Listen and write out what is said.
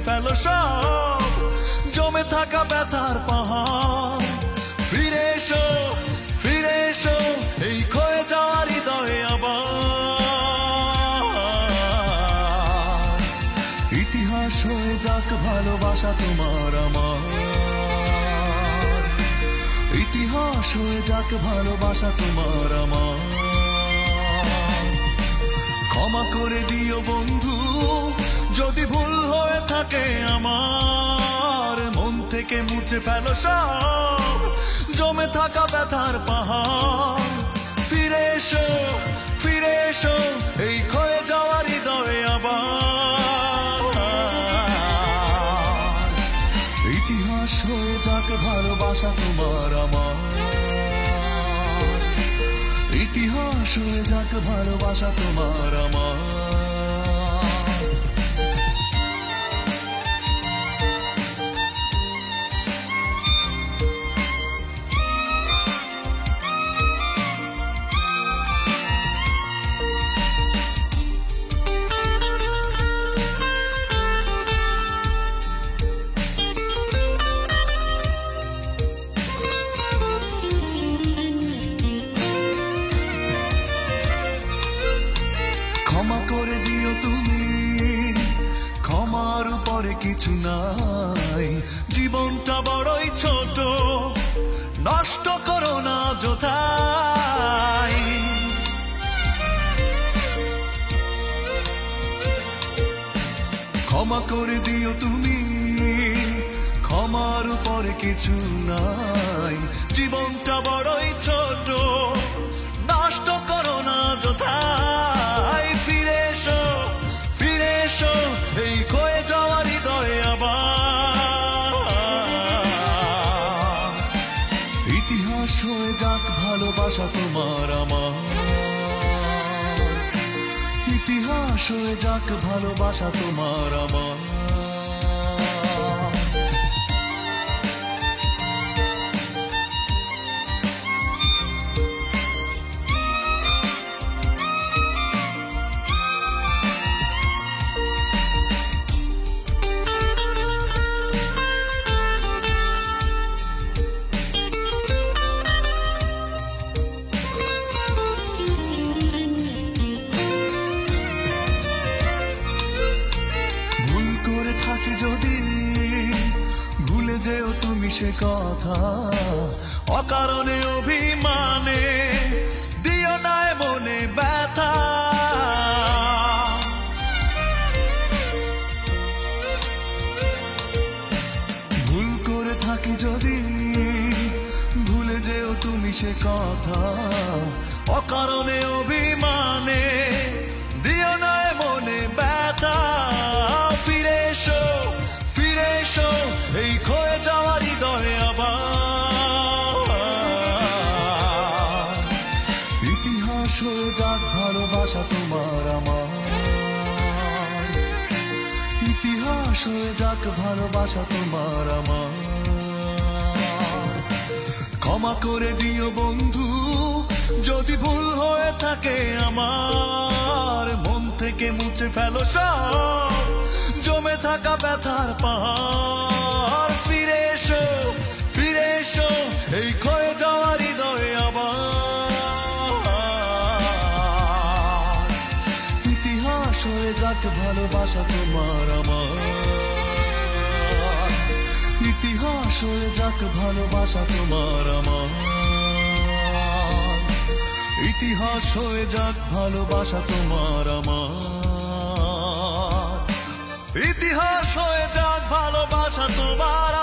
ফেলো সব জমে থাকা ব্যথার পাহাড়। ফিরে এসো, ফিরে এসো এই ক্ষয়ে যাওয়া হৃদয়ে আবার। ইতিহাস হয়ে যাক ভালোবাসা তোমার আমার, ইতিহাস হয়ে যাক ভালোবাসা তোমার আমার। ক্ষমা করে দিও বন্ধু যদি ভুল হয়ে থাকে আমার, মন থেকে মুছে ফেলো সব জমে থাকা ব্যথার পাহাড়। ফিরে এসো, ফিরে এসো এই ক্ষয়ে যাওয়া হৃদয়ে আবার। ইতিহাস হয়ে যাক ভালোবাসা তোমার আমার, ইতিহাস হয়ে যাক ভালোবাসা তোমার আমার। ক্ষমা করে দিও তুমি, ক্ষমার উপরে কিছু নাই, জীবনটা বড়ই ছোট নষ্ট করো না যথাই। ক্ষমা করে দিও তুমি, ক্ষমার উপরে কিছু নাই, জীবনটা বড়ই ছোট নষ্ট করো না যথাই। ফিরে এসো, ফিরে এসো এই ক্ষয়ে যাওয়া হৃদয়ে আবার। ইতিহাস হয়ে যাক ভালোবাসা তোমার আমার, ইতিহাস হয়ে যাক ভালোবাসা তোমার আমার। যদি ভুলে যেও তুমি সে কথা, অকারণে অভিমানে দিও না মনে ব্যথা। ভুল করে থাকি যদি ভুলে যেও তুমি সে কথা, অকারণে অভিমানে দিও না মনে ব্যথা। ফিরে এসো, ফিরে এসো এই ক্ষয়ে যাওয়া হৃদয়ে আবার। ইতিহাস হয়ে যাক ভালোবাসা তোমার আমার, ইতিহাস হয়ে যাক ভালোবাসা তোমার আমার। ক্ষমা করে দিও বন্ধু যদি ভুল হয়ে থাকে আমার, মন থেকে মুছে ফেলো সব জমে থাকা ব্যথার পাহাড়। ফিরে এসো, ফিরে এসো এই ক্ষয়ে যাওয়া হৃদয়ে আবার। ইতিহাস হয়ে যাক ভালোবাসা তোমার আমার, ইতিহাস হয়ে যাক ভালোবাসা তোমার আমার। ইতিহাস হয়ে যাক ভালোবাসা তোমার আমার, ইতিহাস হয়ে যাক ভালোবাসা তোমার।